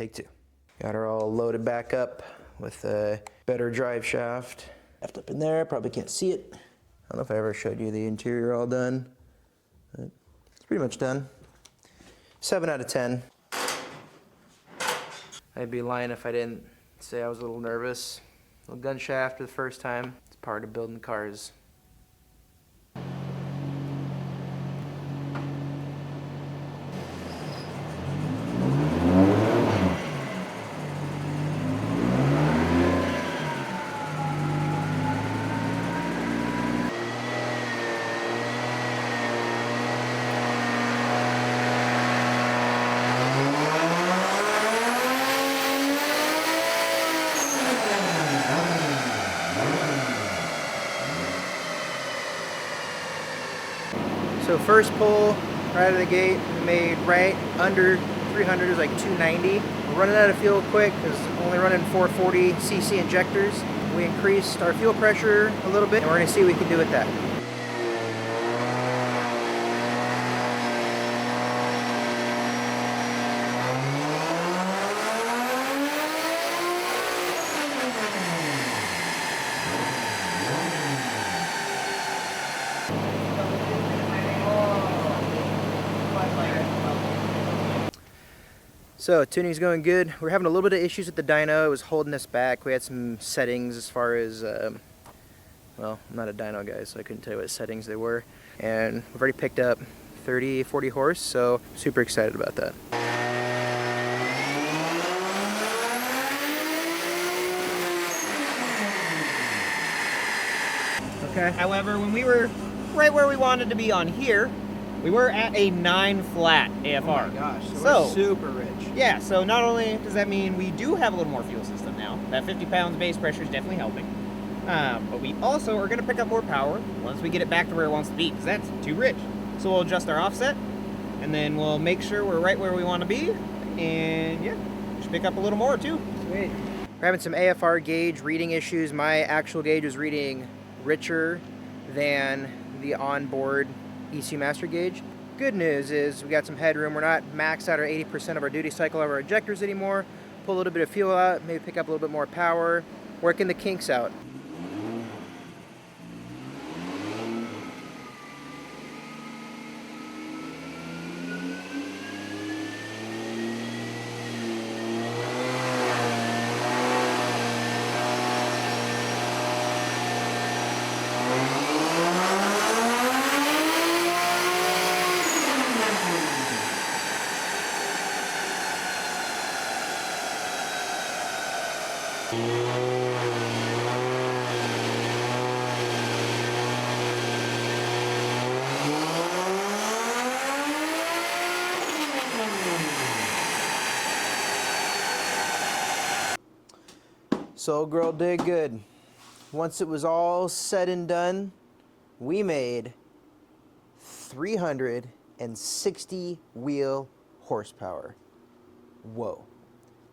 Take two. Got her all loaded back up with a better drive shaft. Left up in there, probably can't see it. I don't know if I ever showed you the interior all done. But it's pretty much done. 7 out of 10. I'd be lying if I didn't say I was a little nervous. Little gun shaft for the first time. It's part of building cars. So first pull, right out of the gate, we made right under 300, it was like 290. We're running out of fuel quick because only running 440cc injectors. We increased our fuel pressure a little bit and we're gonna see what we can do with that. So tuning's going good. We're having a little bit of issues with the dyno. It was holding us back. We had some settings as far as, well, I'm not a dyno guy, so I couldn't tell you what settings they were. And we've already picked up 30, 40 horse, so super excited about that. Okay. However, when we were right where we wanted to be on here, we were at a 9 flat AFR. Oh my gosh, so we're super rich. Yeah, so not only does that mean we do have a little more fuel system now, that 50 pounds base pressure is definitely helping, but we also are going to pick up more power once we get it back to where it wants to be, because that's too rich. So we'll adjust our offset, and then we'll make sure we're right where we want to be, and yeah, we should pick up a little more too. Sweet. We're having some AFR gauge reading issues. My actual gauge is reading richer than the onboard ECU Master gauge. Good news is we got some headroom. We're not maxed out our 80% of our duty cycle of our injectors anymore. Pull a little bit of fuel out, maybe pick up a little bit more power, working the kinks out. So girl did good. Once it was all said and done, we made 360 wheel horsepower. Whoa.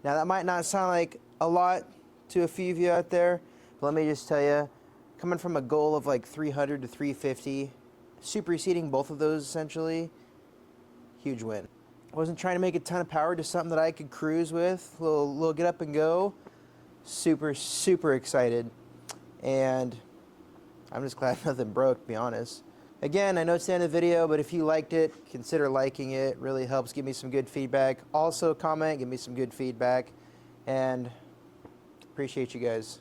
Now that might not sound like a lot to a few of you out there, but let me just tell you, coming from a goal of like 300 to 350, superseding both of those essentially, huge win. I wasn't trying to make a ton of power, just something that I could cruise with, a little get up and go. Super, super excited, and I'm just glad nothing broke, to be honest. Again, I know it's the end of the video, but if you liked it, consider liking it. It really helps give me some good feedback. Also comment, give me some good feedback, and appreciate you guys.